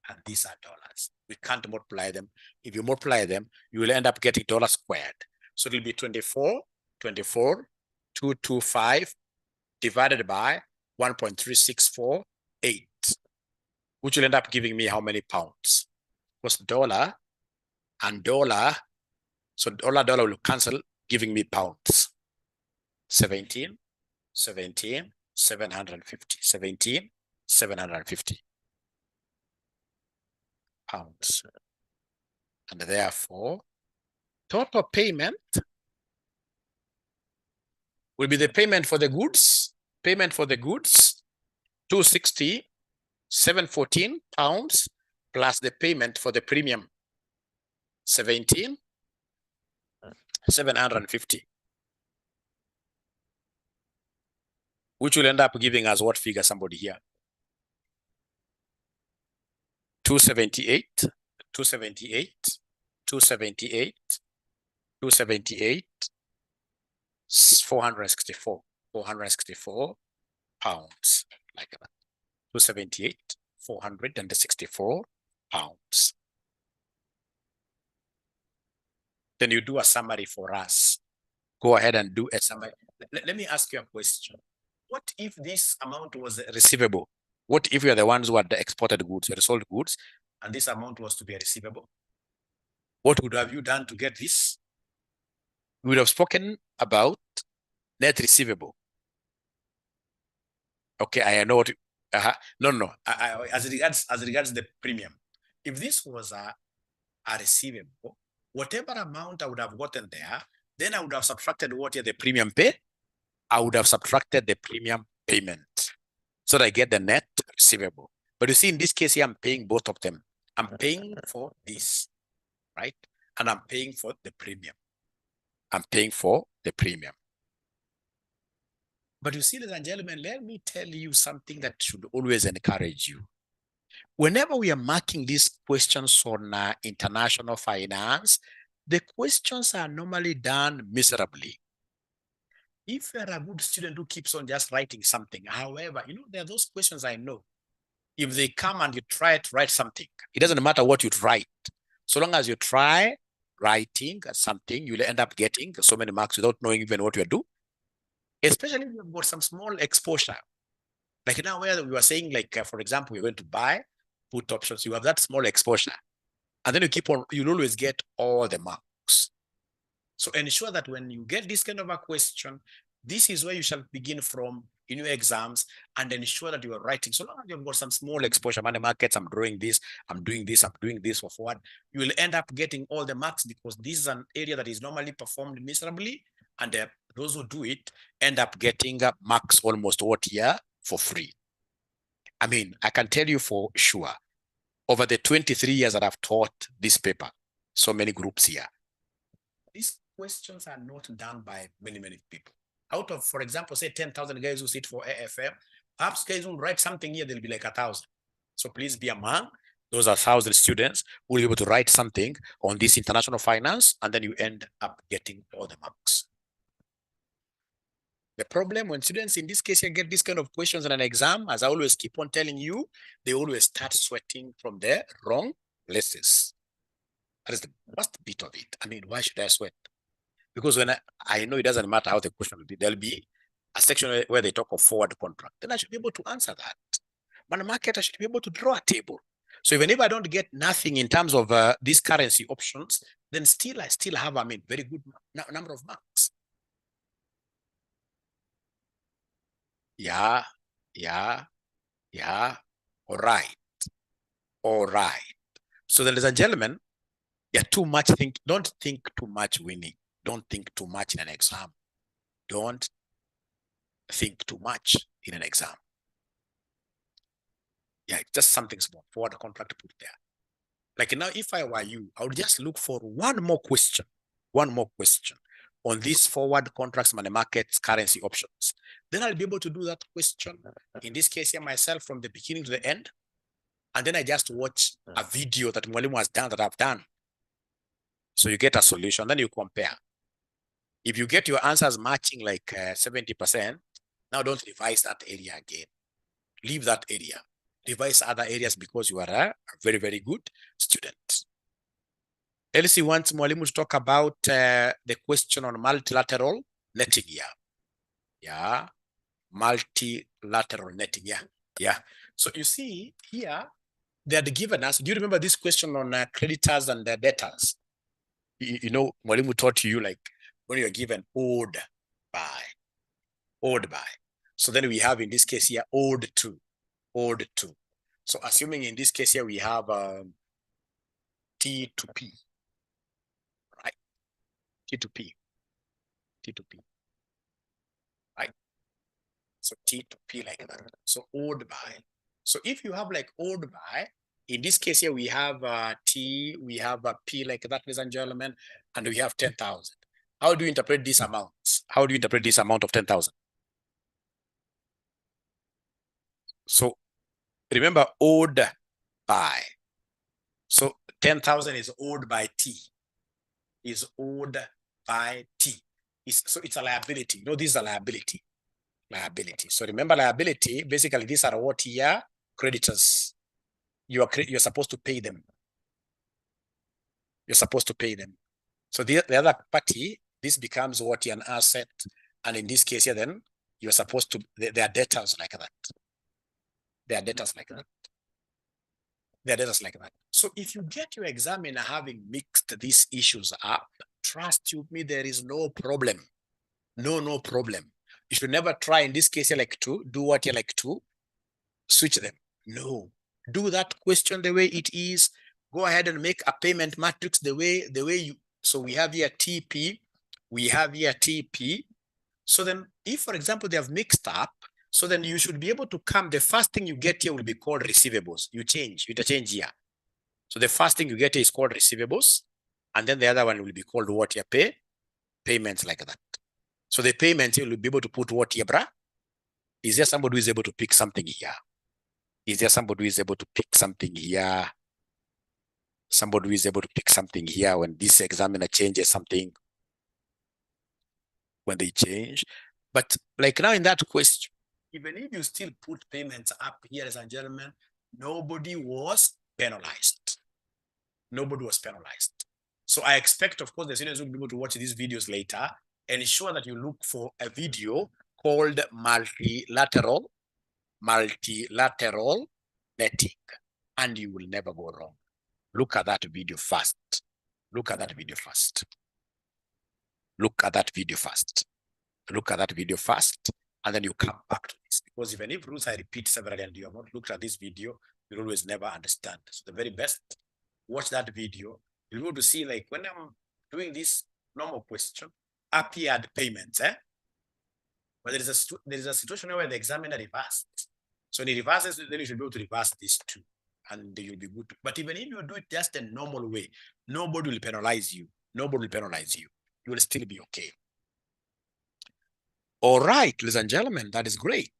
and these are dollars. We can't multiply them. If you multiply them, you will end up getting dollar squared. So it will be 24,225 divided by 1.3648, which will end up giving me how many pounds? Because dollar and dollar, so dollar will cancel, giving me pounds. 750. Pounds. And therefore, total payment will be the payment for the goods. Payment for the goods, 260, 714 pounds, plus the payment for the premium, 17, 750. Which will end up giving us what figure, somebody here? 278, 278, 278, 278, 464, 464 pounds, like that. 278, 464 pounds. Then you do a summary for us. Go ahead and do a summary. Let me ask you a question. What if this amount was receivable? What if you are the ones who had exported goods, or sold goods, and this amount was to be receivable? What would have you done to get this? We would have spoken about net receivable. Okay, I know what. No. As regards the premium, if this was a receivable, whatever amount I would have gotten there, then I would have subtracted what the premium pay. I would have subtracted the premium payment, so that I get the net receivable. But you see, in this case here, I'm paying both of them. I'm paying for this, right? And I'm paying for the premium. I'm paying for the premium. But you see, ladies and gentlemen, let me tell you something that should always encourage you. Whenever we are marking these questions on international finance, the questions are normally done miserably. If you're a good student who keeps on just writing something, however, there are those questions I know. If they come and you try to write something, it doesn't matter what you write. So long as you try writing something, you'll end up getting so many marks without knowing even what you do. Especially if you've got some small exposure. Like now where we were saying, like, for example, you're going to buy put options, you have that small exposure. And then you keep on, you'll always get all the marks. So ensure that when you get this kind of a question, this is where you shall begin from in your exams, and ensure that you are writing. So long as you've got some small exposure, money markets, I'm drawing this, I'm doing this, I'm doing this for forward, you will end up getting all the marks, because this is an area that is normally performed miserably, and those who do it end up getting marks almost what year for free. I mean, I can tell you for sure, over the 23 years that I've taught this paper, so many groups here, these questions are not done by many people. Out of, for example, say 10,000 guys who sit for AFM, perhaps guys who write something here, they'll be like 1,000. So please be among those 1,000 students who will be able to write something on this international finance, and then you end up getting all the marks. The problem when students in this case here get this kind of questions in an exam, as I always keep on telling you, they always start sweating from the wrong places. That is the worst bit of it. I mean, why should I sweat? Because when I know it doesn't matter how the question will be, there'll be a section where they talk of forward contract. Then I should be able to answer that. But the market, I should be able to draw a table. So even if I don't get nothing in terms of these currency options, then I still have, very good number of marks. Yeah. All right. So ladies and gentlemen, don't think too much winning. Don't think too much in an exam. Don't think too much in an exam. Yeah, just something small, forward contract to put there. Like now, if I were you, I would just look for one more question on these forward contracts, money markets, currency options. Then I'll be able to do that question, in this case here, myself, from the beginning to the end. And then I just watch a video that Mwalimu has done that I've done. So you get a solution, then you compare. If you get your answers matching like 70%, now don't revise that area again. Leave that area. Revise other areas, because you are a very good student. Elsie wants Mwalimu to talk about the question on multilateral netting here. Yeah, multilateral netting. Yeah. So you see here, they had given us, do you remember this question on creditors and debtors? Mwalimu taught you, like, when you're given owed by. So then we have, in this case here, owed to. So assuming in this case here, we have T to P, right? T to P, right? So T to P like that. So owed by. So if you have like owed by, in this case here, we have T, we have P like that, ladies and gentlemen, and we have 10,000. How do you interpret these amounts? How do you interpret this amount of 10,000? So remember, owed by. So 10,000 is owed by T. Is owed by T. So it's a liability. You know, this is a liability. Liability. So remember, liability, basically these are what here? Creditors. You're supposed to pay them. You're supposed to pay them. So the other party, this becomes what, an asset. And in this case here, then you're supposed to, they are debtors like that. They are debtors like that. They are debtors like that. So if you get your examiner having mixed these issues up, trust you me, there is no problem. No problem. You should never try in this case, you like to do what you like to switch them. No, do that question the way it is. Go ahead and make a payment matrix the way you. So we have here TP, we have here TP. So then if, for example, they have mixed up, so then you should be able to come, the first thing you get here will be called receivables. You interchange here. So the first thing you get here is called receivables. And then the other one will be called what you pay, payments like that. So the payment, you'll be able to put what here, brah? Is there somebody who is able to pick something here? Is there somebody who is able to pick something here? Somebody who is able to pick something here when this examiner changes something, when they change. But like now in that question, even if you still put payments up here, ladies and gentlemen, nobody was penalized. Nobody was penalized. So I expect, of course, the students will be able to watch these videos later and ensure that you look for a video called multilateral netting, and you will never go wrong. Look at that video first. Look at that video first. Look at that video first. Look at that video first, and then you come back to this. Because even if rules I repeat several and you have not looked at this video, you'll always never understand. So the very best, watch that video. You'll be able to see, like, when I'm doing this normal question, up here at payments, but there is a situation where the examiner reversed. So when he reverses, then you should be able to reverse this too, and you'll be good. But even if you do it just a normal way, nobody will penalize you. Nobody will penalize you. You will still be okay. All right, ladies and gentlemen, that is great.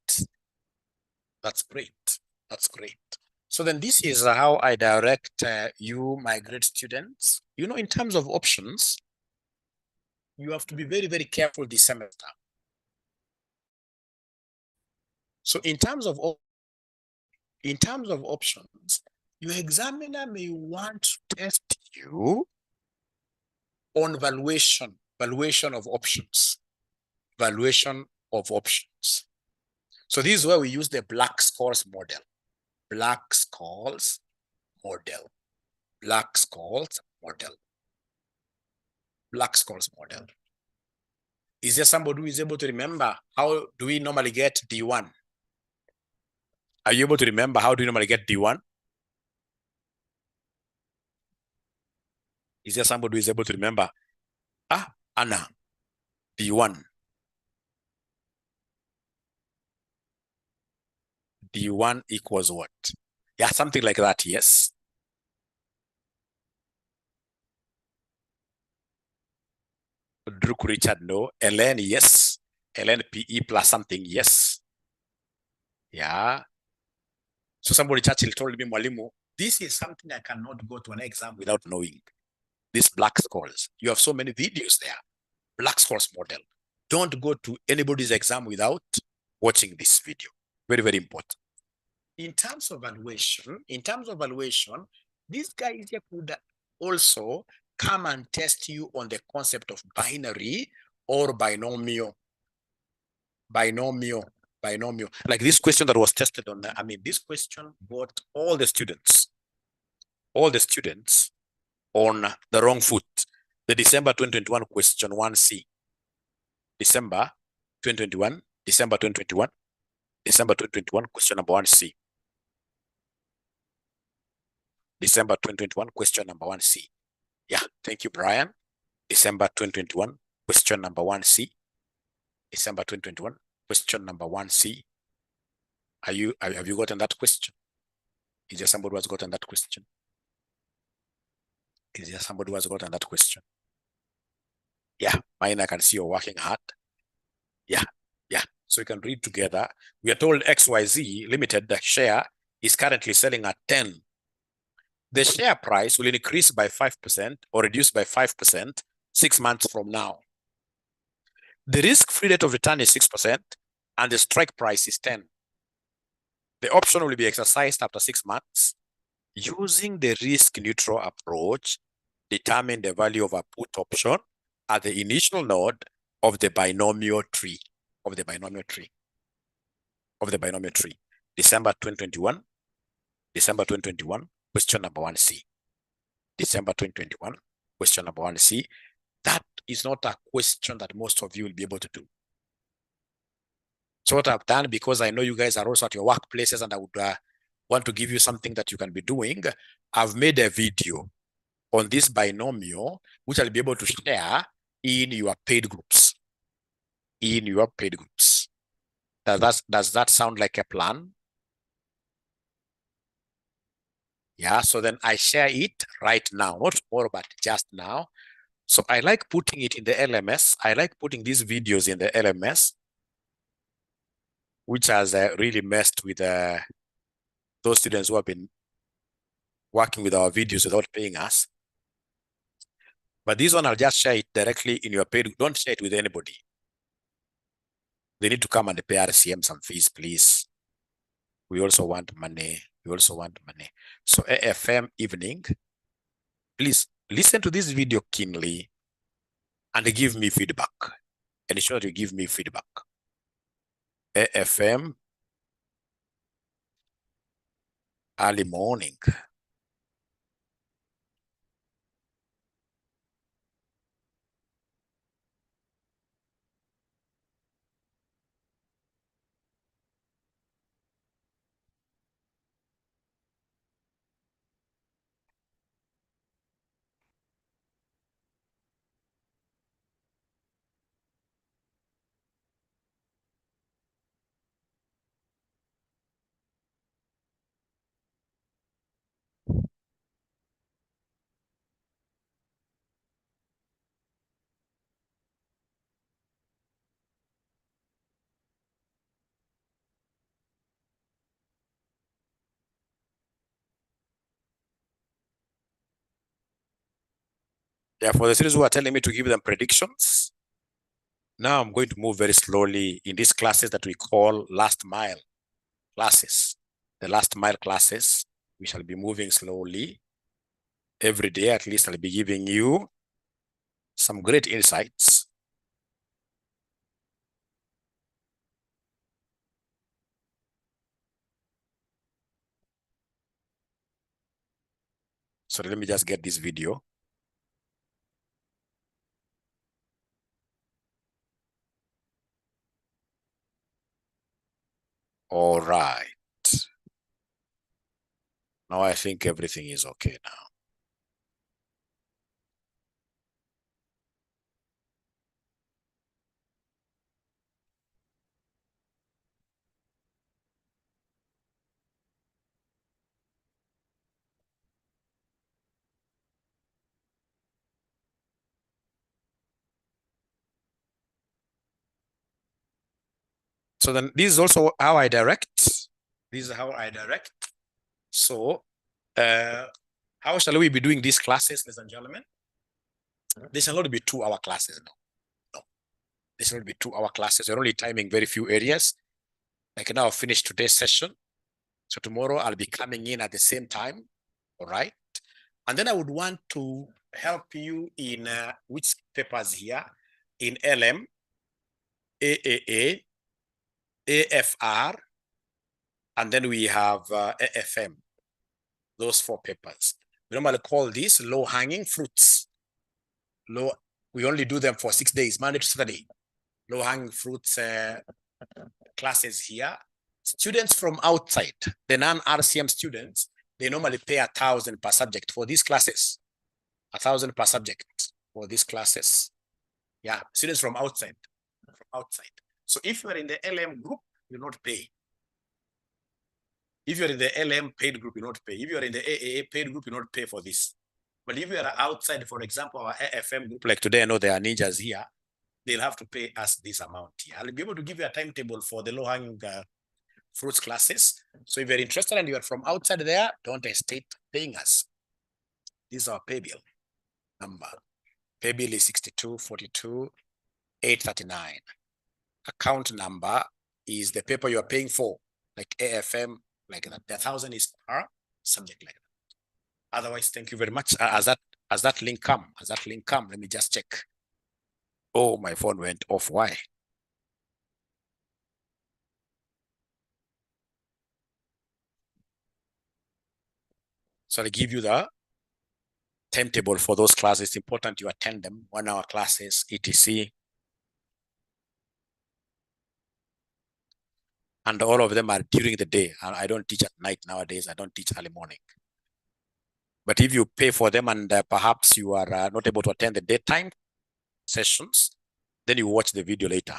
That's great. That's great. So then this is how I direct you, my great students. You know, in terms of options, you have to be very, very careful this semester. So in terms of options, your examiner may want to test you on valuation of options. Valuation of options. So this is where we use the Black-Scholes model. Black-Scholes model. Black-Scholes model. Black-Scholes model. Is there somebody who is able to remember how do we normally get D1? Are you able to remember how do we normally get D1? Is there somebody who is able to remember? Anna, D1. D1 equals what? Yeah, something like that, yes. Druk Richard, no. Ln, yes. Ln PE plus something, yes. Yeah. So somebody, Churchill, told me, Mwalimu, this is something I cannot go to an exam without knowing. This Black-Scholes. You have so many videos there. Black-Scholes model. Don't go to anybody's exam without watching this video. Very, very important. In terms of valuation, this guy here could also come and test you on the concept of binary or binomial. Binomial. Like this question that was tested on this question got all the students on the wrong foot. The December 2021 question 1C. December 2021 question number 1C. December 2021 question number 1C. Yeah, thank you, Brian. December 2021 question number 1C. December 2021 question number 1C. Have you gotten that question? Is there somebody who has gotten that question? Is there somebody who has gotten that question? Yeah, mine, I can see you're working hard. Yeah, yeah. So we can read together. We are told XYZ Limited, the share, is currently selling at 10. The share price will increase by 5% or reduce by 5% 6 months from now. The risk-free rate of return is 6% and the strike price is 10. The option will be exercised after 6 months. Using the risk-neutral approach, determine the value of a put option at the initial node of the binomial tree. December 2021, question number 1C. December 2021, question number 1C. That is not a question that most of you will be able to do. So what I've done, because I know you guys are also at your workplaces and I would want to give you something that you can be doing, I've made a video on this binomial, which I'll be able to share in your paid groups. Does that sound like a plan? Yeah, so then I share it right now, not tomorrow, but just now. So I like putting it in the LMS. I like putting these videos in the LMS, which has really messed with those students who have been working with our videos without paying us. But this one, I'll just share it directly in your paid. Don't share it with anybody. They need to come and pay RCM some fees, please. We also want money. So AFM evening, please listen to this video keenly and give me feedback. Ensure you give me feedback. AFM early morning. Yeah, for the students who are telling me to give them predictions, now I'm going to move very slowly in these classes that we call last mile classes. The last mile classes, we shall be moving slowly. Every day, at least, I'll be giving you some great insights. So let me just get this video. All right. Now I think everything is okay now. So then this is also how I direct. This is how I direct. So how shall we be doing these classes, ladies and gentlemen? They shall not be 2-hour classes. No. They shall not be 2-hour classes. We're only timing very few areas. Like now, I've finished today's session. So tomorrow I'll be coming in at the same time. All right. And then I would want to help you in which papers here? In LM, AAA, AFR, and then we have AFM. Those 4 papers. We normally call these low-hanging fruits. We only do them for 6 days, Monday to Saturday. Low-hanging fruits classes here. Students from outside, the non-RCM students, they normally pay 1,000 per subject for these classes. 1,000 per subject for these classes. Yeah, students from outside. So if you are in the LM group, you not pay. If you're in the LM paid group, you not pay. If you're in the AAA paid group, you not pay for this. But if you are outside, for example, our AFM group, like today, I know there are ninjas here, they'll have to pay us this amount here. I'll be able to give you a timetable for the low-hanging fruits classes. So if you're interested and you're from outside there, don't hesitate paying us. This is our pay bill number. Pay bill is 6242,839. Account number is the paper you are paying for, like AFM, like that. The 1,000 is per subject, like that. Otherwise, thank you very much. Has that link come? Has that link come? Let me just check. Oh, my phone went off. Why? So I'll give you the timetable for those classes. It's important you attend them. 1 hour classes, etc. And all of them are during the day. I don't teach at night nowadays. I don't teach early morning. But if you pay for them and perhaps you are not able to attend the daytime sessions, then you watch the video later.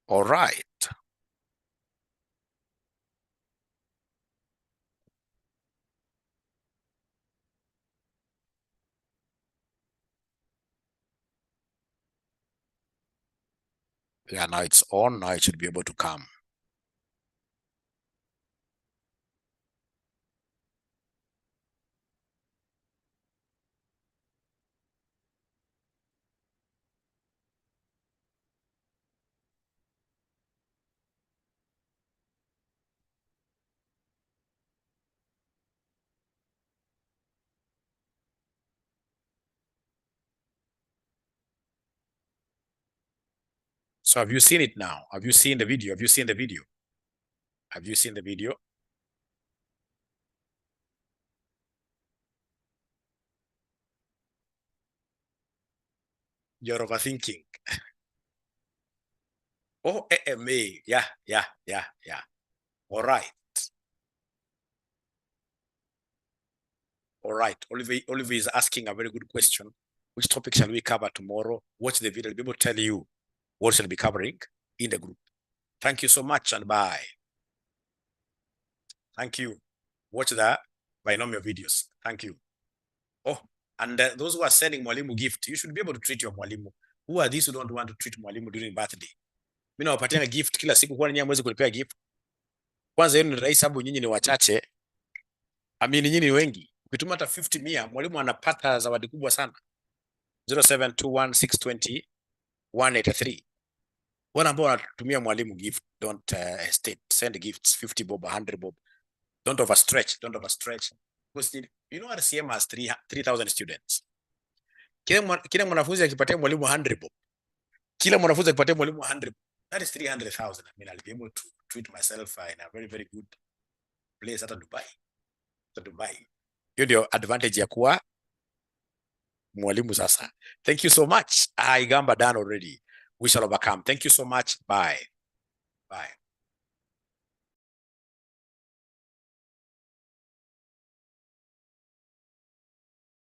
All right. Yeah, now it's on. Now it should be able to come. So have you seen it now? Have you seen the video? Have you seen the video? Have you seen the video? You're overthinking. Oh, AMA. Yeah. All right. All right. Oliver is asking a very good question. Which topic shall we cover tomorrow? Watch the video. I'll be able to tell you what shall be covering in the group. Thank you so much and bye. Thank you. Watch the binomial videos. Thank you. Oh, and those who are sending mwalimu gift, you should be able to treat your mwalimu. Who are these who don't want to treat mwalimu during birthday? Mimi nawapatia gift kila siku, kwa nini hamwezi kulipia gift? Kwanza yenu ni rahisi, sababu nyinyi ni wachache. Amini nyinyi ni wengi. Ukituma hata 50 mia, mwalimu anapata zawadi kubwa sana. 0721620183. Wale ambao wanatumia mwalimu gift, don't hesitate. Send gifts, 50 bob, 100 bob. Don't overstretch. Because you know RCM has 3,000 students. Kila mwanafunzi akipatia mwalimu 100 bob. Kila mwanafunzi akipatia mwalimu 100 bob. That is 300,000. I mean, I'll be able to treat myself in a very, very good place at Dubai. Hiyo ndio advantage ya kuwa mwalimu sasa. Thank you so much. I gamba done already. We shall overcome. Thank you so much. Bye.